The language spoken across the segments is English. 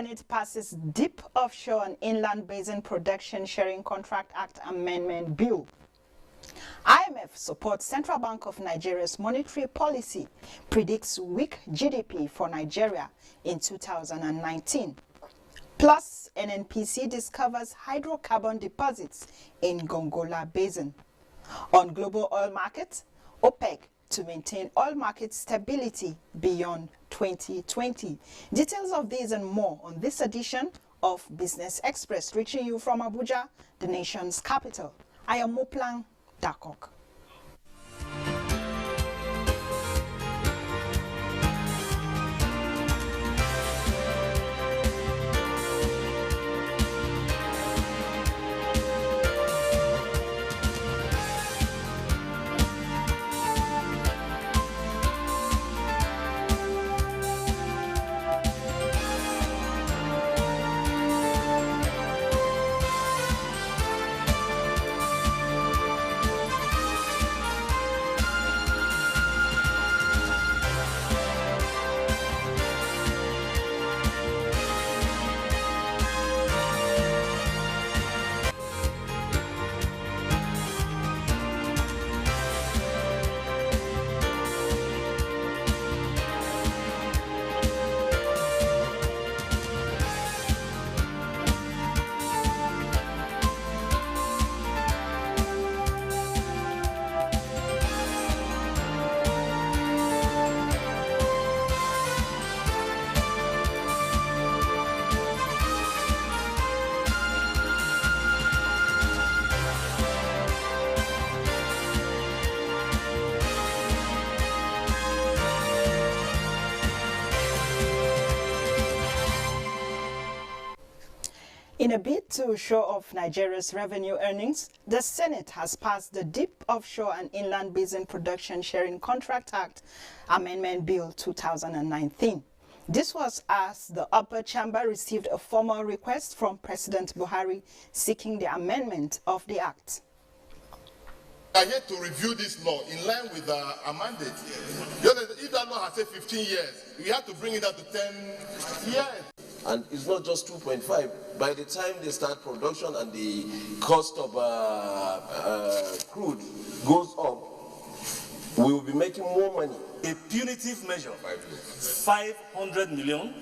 Senate passes Deep Offshore and Inland Basin Production Sharing Contract Act Amendment Bill. IMF supports Central Bank of Nigeria's monetary policy, predicts weak GDP for Nigeria in 2019. Plus, NNPC discovers hydrocarbon deposits in Gongola Basin. On global oil markets, OPEC to maintain oil market stability beyond 2020. Details of these and more on this edition of Business Express, reaching you from Abuja, the nation's capital. I am Moplang Dakok. In a bid to show off Nigeria's revenue earnings, the Senate has passed the Deep Offshore and Inland Basin Production Sharing Contract Act Amendment Bill 2019. This was as the upper chamber received a formal request from President Buhari seeking the amendment of the act. We are here to review this law in line with our mandate. If that law has said 15 years, we have to bring it up to 10 years. And it's not just 2.5. By the time they start production and the cost of crude goes up, we will be making more money. A punitive measure, 500 million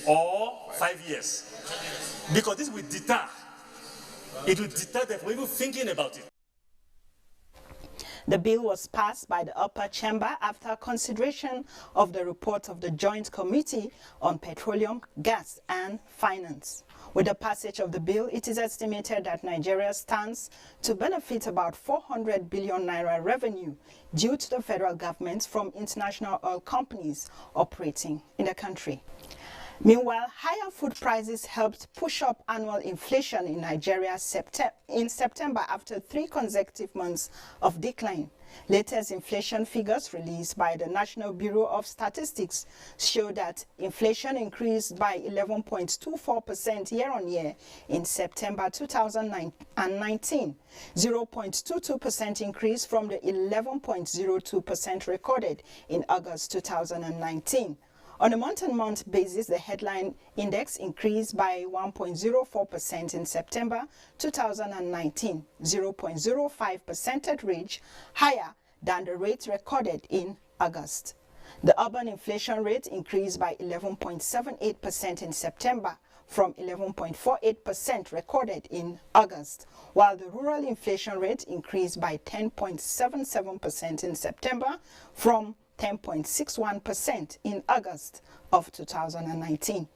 or 5 years. Because this will deter. It will deter them from even thinking about it. The bill was passed by the upper chamber after consideration of the report of the Joint Committee on Petroleum, Gas and Finance. With the passage of the bill, it is estimated that Nigeria stands to benefit about 400 billion naira revenue due to the federal government from international oil companies operating in the country. Meanwhile, higher food prices helped push up annual inflation in Nigeria in September after 3 consecutive months of decline. Latest inflation figures released by the National Bureau of Statistics show that inflation increased by 11.24% year-on-year in September 2019, 0.22% increase from the 11.02% recorded in August 2019. On a month-on-month basis, the headline index increased by 1.04% in September 2019, 0.05 percentage rate higher than the rate recorded in August. The urban inflation rate increased by 11.78% in September from 11.48% recorded in August, while the rural inflation rate increased by 10.77% in September from 10.61% in August of 2019.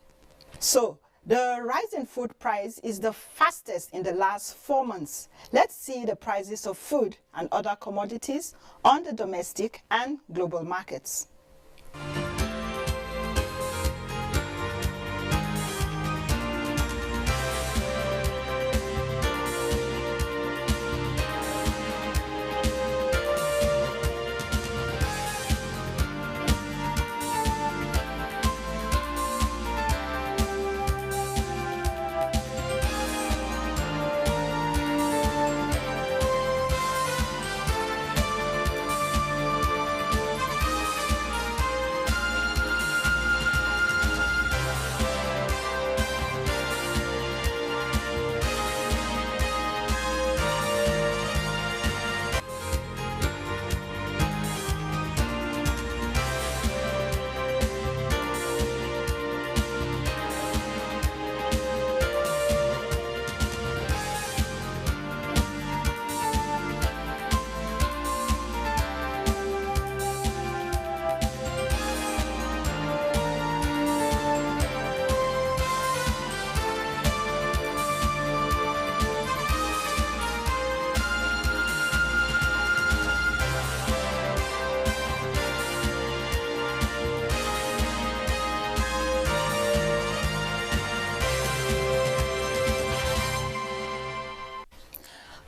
So, the rise in food price is the fastest in the last 4 months. Let's see the prices of food and other commodities on the domestic and global markets.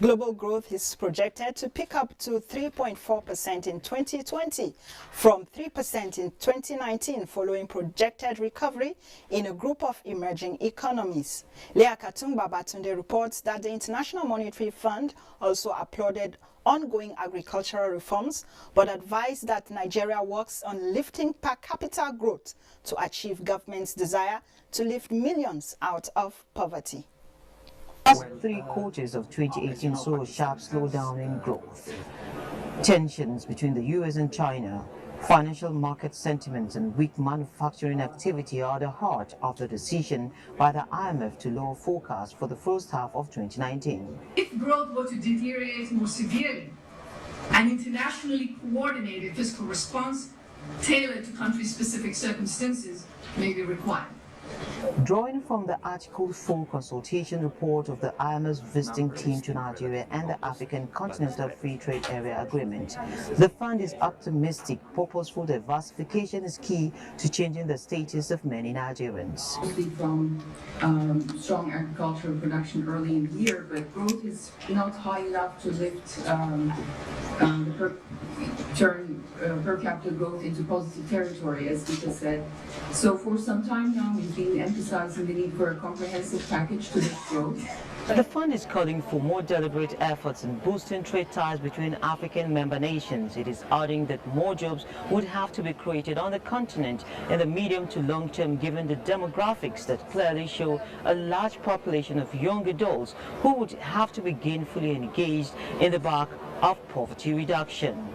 Global growth is projected to pick up to 3.4% in 2020 from 3% in 2019 following projected recovery in a group of emerging economies. Leah Katumba Batunde reports that the International Monetary Fund also applauded ongoing agricultural reforms, but advised that Nigeria works on lifting per capita growth to achieve government's desire to lift millions out of poverty. Last 3 quarters of 2018 saw a sharp slowdown in growth. Tensions between the US and China, financial market sentiments and weak manufacturing activity are the heart of the decision by the IMF to lower forecast for the first half of 2019. If growth were to deteriorate more severely, an internationally coordinated fiscal response tailored to country-specific circumstances may be required. Drawing from the Article 4 consultation report of the IMF's visiting team to Nigeria and the African Continental Free Trade Area Agreement, the fund is optimistic purposeful diversification is key to changing the status of many Nigerians. Mostly from strong agricultural production early in the year, but growth is not high enough to lift per capita growth into positive territory, as Vita said. So for some time now, we've been emphasizing the need for a comprehensive package to lift growth. The fund is calling for more deliberate efforts in boosting trade ties between African member nations. It is adding that more jobs would have to be created on the continent in the medium to long term, given the demographics that clearly show a large population of young adults who would have to be gainfully engaged in the work of poverty reduction.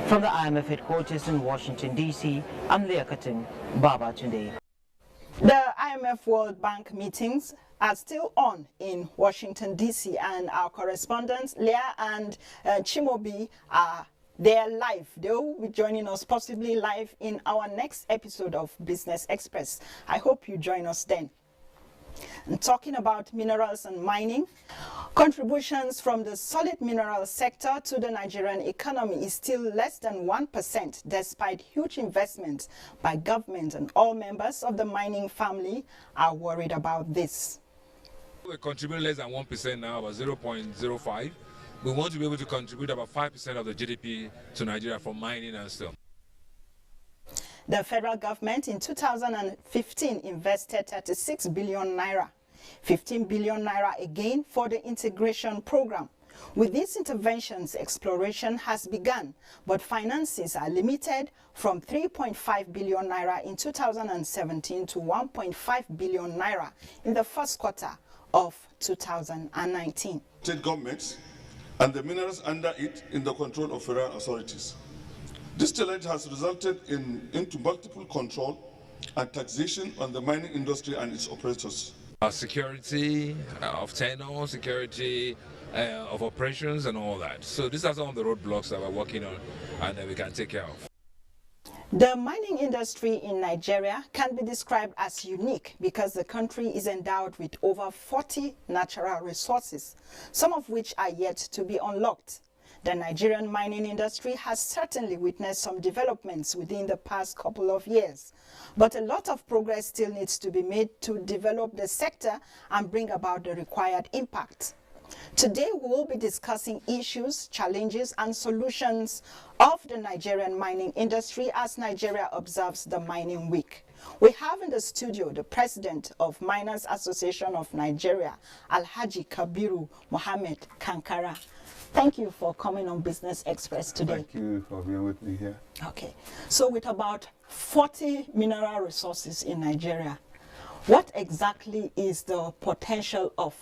From the IMF headquarters in Washington, D.C., I'm Leah Babatunde. The IMF World Bank meetings are still on in Washington, D.C., and our correspondents, Leah and Chimobi, are there live. They will be joining us possibly live in our next episode of Business Express. I hope you join us then. And talking about minerals and mining, contributions from the solid mineral sector to the Nigerian economy is still less than 1%, despite huge investments by government, and all members of the mining family are worried about this. We contribute less than 1% now, about 0.05. We want to be able to contribute about 5% of the GDP to Nigeria for mining and stuff. The federal government in 2015 invested 36 billion naira, 15 billion naira again for the integration program. With these interventions, exploration has begun, but finances are limited from 3.5 billion naira in 2017 to 1.5 billion naira in the first quarter of 2019. State governments and the minerals under it in the control of federal authorities. This challenge has resulted into multiple control and taxation on the mining industry and its operators. Security of tenure, security of operations and all that. So these are some of the roadblocks that we're working on and that we can take care of. The mining industry in Nigeria can be described as unique because the country is endowed with over 40 natural resources, some of which are yet to be unlocked. The Nigerian mining industry has certainly witnessed some developments within the past couple of years, but a lot of progress still needs to be made to develop the sector and bring about the required impact. Today we will be discussing issues, challenges and solutions of the Nigerian mining industry as Nigeria observes the Mining Week. We have in the studio the president of Miners Association of Nigeria, Alhaji Kabiru Mohammed Kankara. Thank you for coming on Business Express today. Thank you for being with me here. Okay, so with about 40 mineral resources in Nigeria, what exactly is the potential of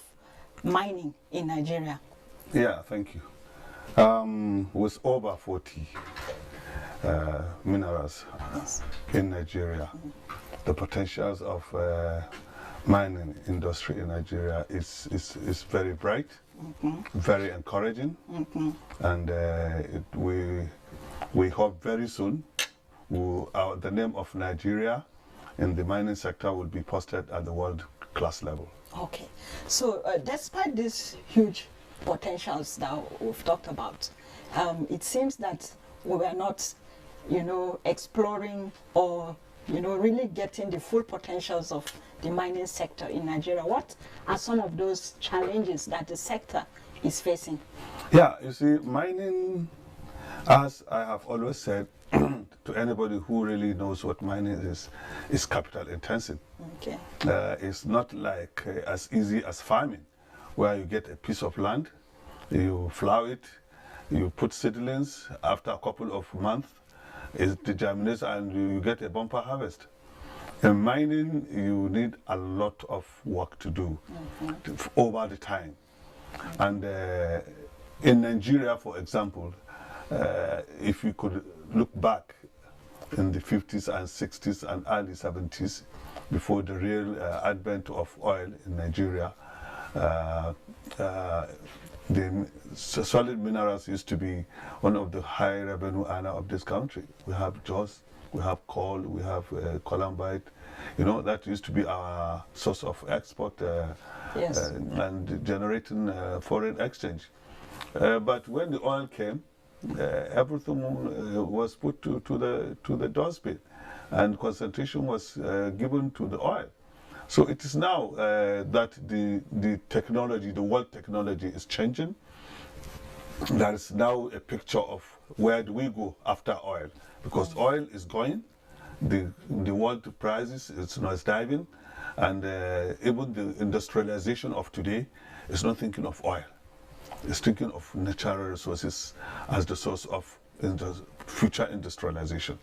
mining in Nigeria? Yeah, thank you. With over 40 minerals in Nigeria, the potentials of mining industry in Nigeria is very bright. Very encouraging, and we hope very soon the name of Nigeria in the mining sector will be posted at the world class level. Okay, so despite these huge potentials that we've talked about, it seems that we were not, exploring or really getting the full potentials of the mining sector in Nigeria. What are some of those challenges that the sector is facing? Yeah, you see, mining, as I have always said to anybody who really knows what mining is capital intensive. Okay. It's not like as easy as farming, where you get a piece of land, you plow it, you put seedlings, after a couple of months, it germinates and you get a bumper harvest. In mining, you need a lot of work to do over the time. And in Nigeria, for example, if you could look back in the 50s and 60s and early 70s, before the real advent of oil in Nigeria, the solid minerals used to be one of the high revenue earner of this country. We have Jos, we have coal, we have columbite. You know, that used to be our source of export and generating foreign exchange. But when the oil came, everything was put to the dustbin, and concentration was given to the oil. So it is now that the technology, the world technology is changing. There is now a picture of where do we go after oil, because oil is going, the world prices is diving, and even the industrialization of today is not thinking of oil. It's thinking of natural resources as the source of future industrialization.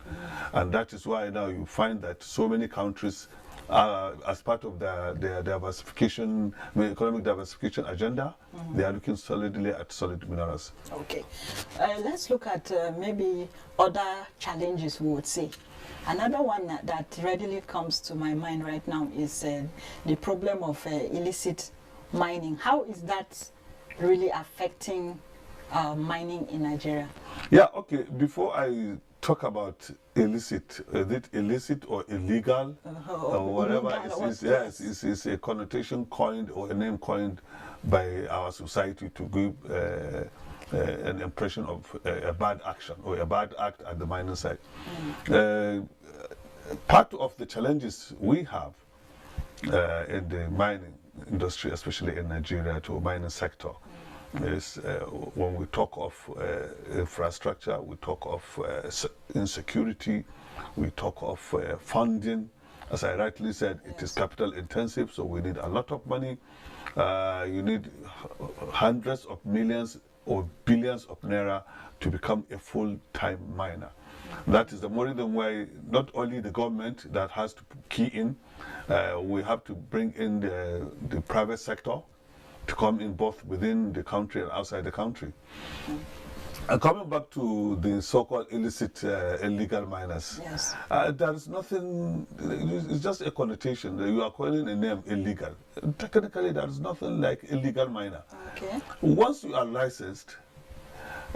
And that is why now you find that so many countries, as part of their diversification, economic diversification agenda, they are looking solidly at solid minerals. Okay. Let's look at maybe other challenges, we would say. Another one that readily comes to my mind right now is the problem of illicit mining. How is that really affecting mining in Nigeria? Yeah, okay. Before I talk about illicit, is it illicit or illegal or whatever? It's a connotation coined or a name coined by our society to give an impression of a bad action or a bad act at the mining site. Part of the challenges we have in the mining industry, especially in Nigeria, to mining sector, is when we talk of infrastructure, we talk of insecurity, we talk of funding. As I rightly said, it is capital intensive, so we need a lot of money. You need hundreds of millions or billions of naira to become a full-time miner. That is the more reason why not only the government that has to key in, we have to bring in the private sector to come in both within the country and outside the country. And coming back to the so-called illicit, illegal miners, there is nothing, it's just a connotation. You are calling a name illegal. Technically, there is nothing like illegal miner. Okay. Once you are licensed,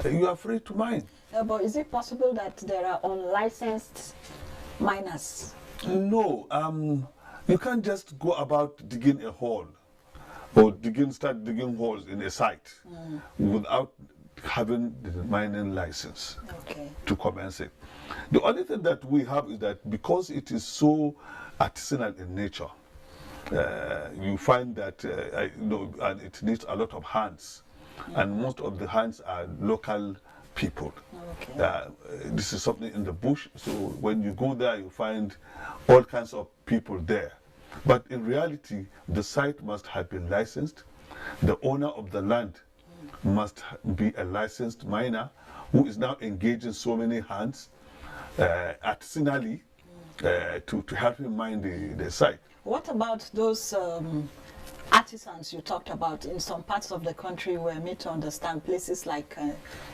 you are free to mine. But is it possible that there are unlicensed miners? No, you can't just go about digging a hole or start digging holes in a site without having the mining license to commence it. The only thing that we have is that because it is so artisanal in nature, you find that and it needs a lot of hands, and most of the hands are local people. This is something in the bush, so when you go there, you find all kinds of people there. But in reality, the site must have been licensed. The owner of the land must be a licensed miner who is now engaging so many hands artisanally to help him mine the site. What about those artisans you talked about in some parts of the country? We're made to understand places like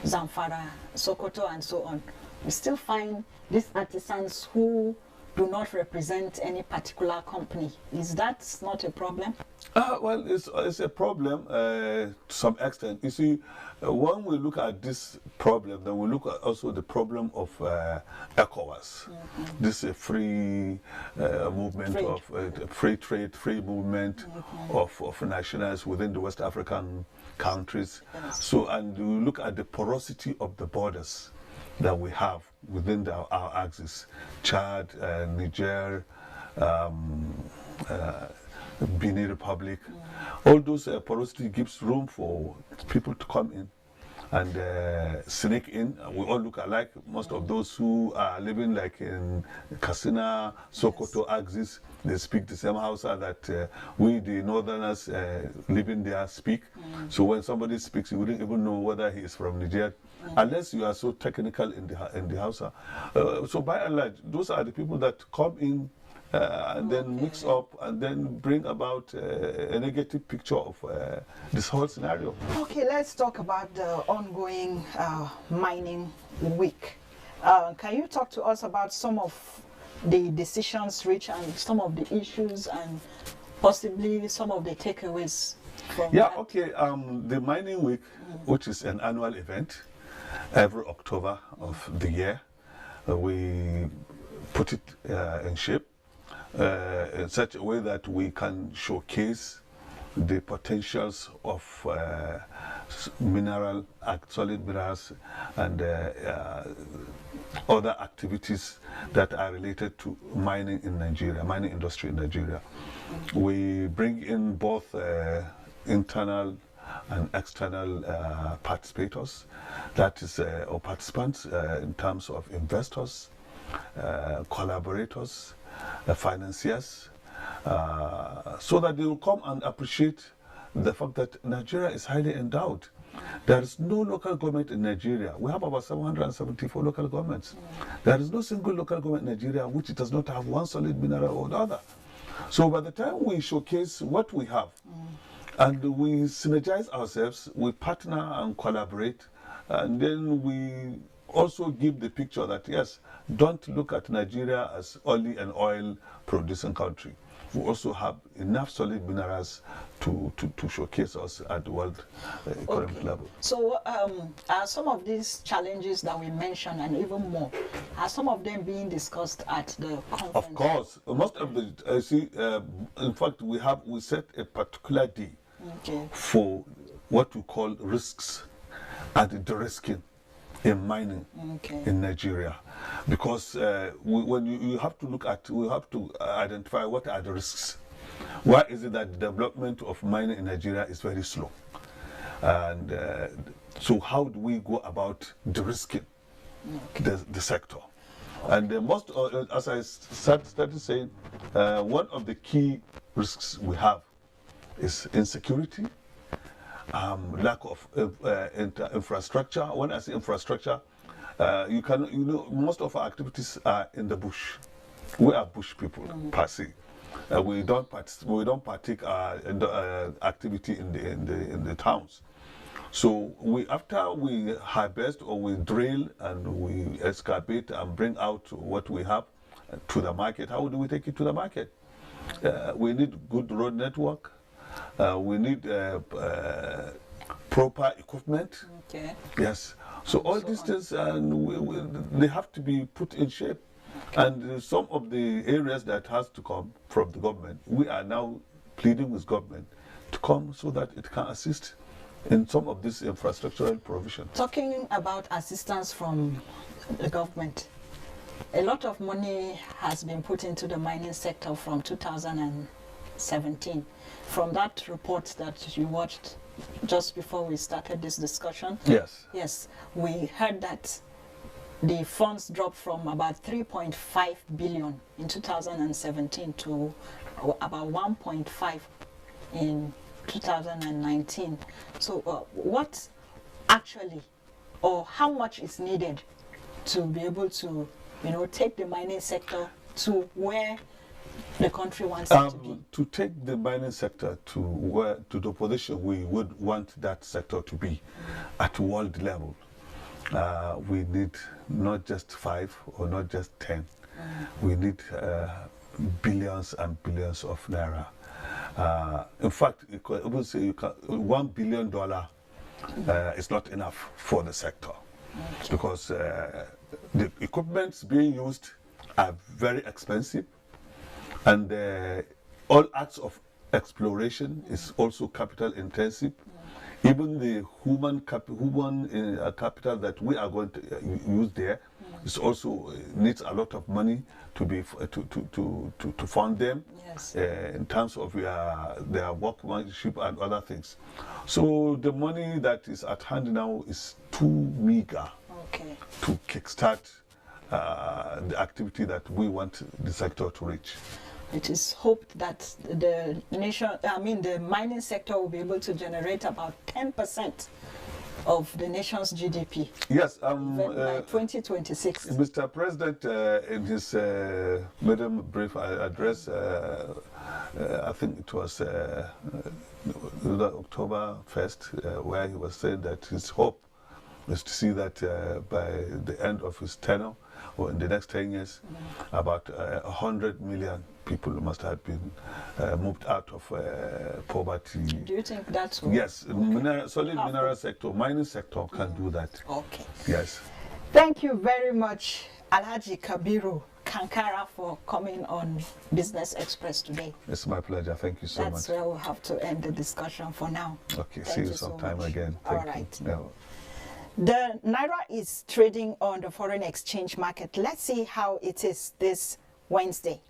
Zamfara, Sokoto, and so on. We still find these artisans who do not represent any particular company. Is that not a problem? Well, it's a problem to some extent. You see, when we look at this problem, then we look at also the problem of ECOWAS. This is a free movement of free trade, free movement of nationals within the West African countries. So, and we look at the porosity of the borders that we have within our axis: Chad, Niger, Benin Republic. All those porosity gives room for people to come in and sneak in. We all look alike. Most of those who are living like in Katsina, Sokoto, Axis, they speak the same Hausa that we, the northerners living there, speak. So when somebody speaks, you wouldn't even know whether he is from Niger, unless you are so technical in the Hausa. So by and large, those are the people that come in and then mix up and then bring about a negative picture of this whole scenario. Okay, let's talk about the ongoing mining week. Can you talk to us about some of the decisions reached and some of the issues and possibly some of the takeaways from that? Okay. The mining week, which is an annual event every October of the year, we put it in shape in such a way that we can showcase the potentials of solid minerals and other activities that are related to mining in Nigeria, mining industry in Nigeria. We bring in both internal and external participators, that is, or participants in terms of investors, collaborators, financiers, so that they will come and appreciate the fact that Nigeria is highly endowed. There is no local government in Nigeria. We have about 774 local governments. There is no single local government in Nigeria which does not have one solid mineral or the other. So by the time we showcase what we have, and we synergize ourselves, we partner and collaborate, and then we also give the picture that, yes, don't look at Nigeria as only an oil producing country. We also have enough solid minerals to showcase us at the world economic level. So are some of these challenges that we mentioned and even more, are some of them being discussed at the conference? Of course. Most of the, in fact, we set a particular day for what we call risks and de-risking in mining in Nigeria, because when you have to look at, we have to identify what are the risks. Why is it that the development of mining in Nigeria is very slow? And so how do we go about de-risking the sector? And most, as I started saying, one of the key risks we have is insecurity, lack of infrastructure. When I say infrastructure, most of our activities are in the bush. We are bush people per se. We don't partake activity in the towns. So after we harvest or we drill and we excavate and bring out what we have to the market, how do we take it to the market? We need good road network. We need proper equipment. Yes. So all these things, they have to be put in shape. And some of the areas that has to come from the government, we are now pleading with government to come so that it can assist in some of this infrastructural provision. Talking about assistance from the government, a lot of money has been put into the mining sector from 2017. From that report that you watched just before we started this discussion, yes, we heard that the funds dropped from about 3.5 billion in 2017 to about 1.5 in 2019. So what actually, or how much is needed to be able to, take the mining sector to where the country wants it to be? To take the mining sector to the position we would want that sector to be at world level, we need not just 5 or not just 10. We need billions and billions of naira. In fact, you could even say $1 billion is not enough for the sector, because the equipments being used are very expensive, and all acts of exploration is also capital intensive. Even the human capital that we are going to use there is also needs a lot of money to be to fund them. Yes. In terms of their workmanship and other things. So the money that is at hand now is too meager to kickstart the activity that we want the sector to reach. It is hoped that the the mining sector will be able to generate about 10% of the nation's GDP. Yes, by 2026. Mr. President, in his maiden brief address, I think it was October 1st, where he was saying that his hope is to see that by the end of his tenure, or in the next 10 years, about 100 million people must have been moved out of poverty. Do you think that's what? Yes, solid mineral sector, mining sector can do that. Okay. Yes. Thank you very much, Alhaji Kabiru Kankara, for coming on Business Express today. It's my pleasure. Thank you so much. That's where we'll have to end the discussion for now. Okay, Thank see you so sometime much. again. All Thank right. you. Yeah. The Naira is trading on the foreign exchange market. Let's see how it is this Wednesday.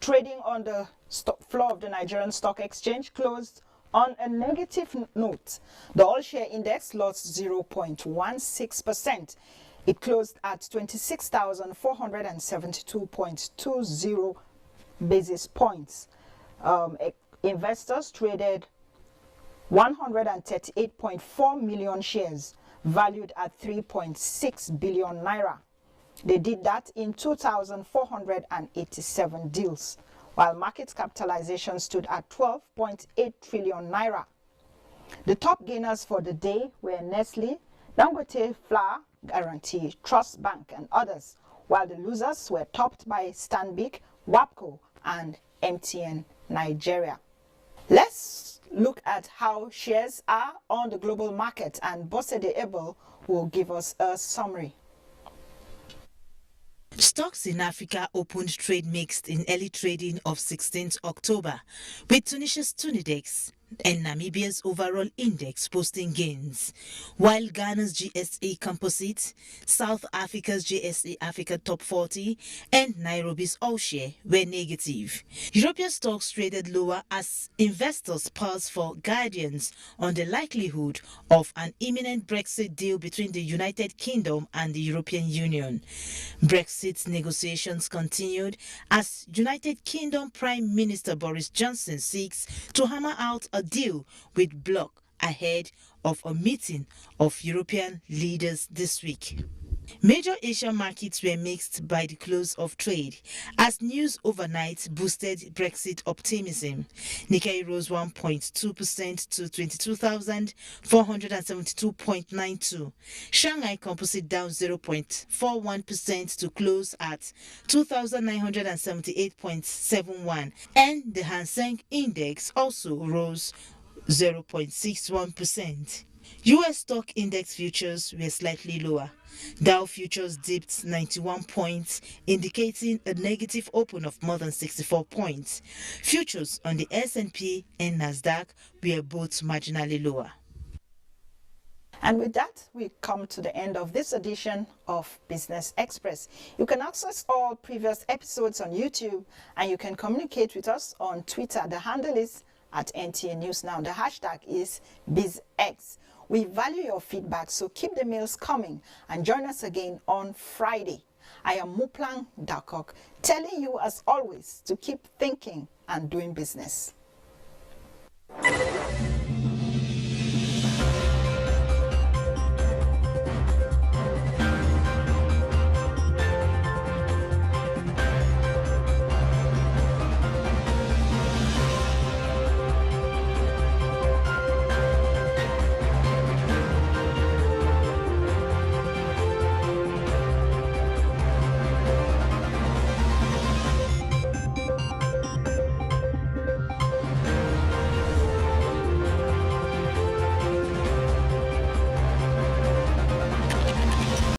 Trading on the floor of the Nigerian Stock Exchange closed on a negative note. The all-share index lost 0.16%. It closed at 26,472.20 basis points. Investors traded 138.4 million shares, valued at 3.6 billion naira. They did that in 2,487 deals, while market capitalization stood at 12.8 trillion naira. The top gainers for the day were Nestle, Dangote Flour Guarantee, Trust Bank, and others, while the losers were topped by Stanbic, WAPCO, and MTN Nigeria. Let's look at how shares are on the global market, and Bosede Ebel will give us a summary. Stocks in Africa opened trade mixed in early trading of 16th October, with Tunisia's Tunidex and Namibia's overall index posting gains, while Ghana's GSA Composite, South Africa's GSA Africa Top 40, and Nairobi's All-Share were negative. European stocks traded lower as investors paused for guidance on the likelihood of an imminent Brexit deal between the United Kingdom and the European Union. Brexit negotiations continued as United Kingdom Prime Minister Boris Johnson seeks to hammer out a deal with bloc ahead of a meeting of European leaders this week. Major Asian markets were mixed by the close of trade as news overnight boosted Brexit optimism. Nikkei rose 1.2% to 22,472.92. Shanghai Composite down 0.41% to close at 2,978.71, and the Hang Seng Index also rose 0.61%. U.S. stock index futures were slightly lower. Dow futures dipped 91 points, indicating a negative open of more than 64 points. Futures on the S&P and Nasdaq were both marginally lower. And with that, we come to the end of this edition of Business Express. You can access all previous episodes on YouTube, and you can communicate with us on Twitter. The handle is at NTA News Now. The hashtag is BizX. We value your feedback, so keep the mails coming and join us again on Friday. I am Muplang Dakok, telling you as always to keep thinking and doing business.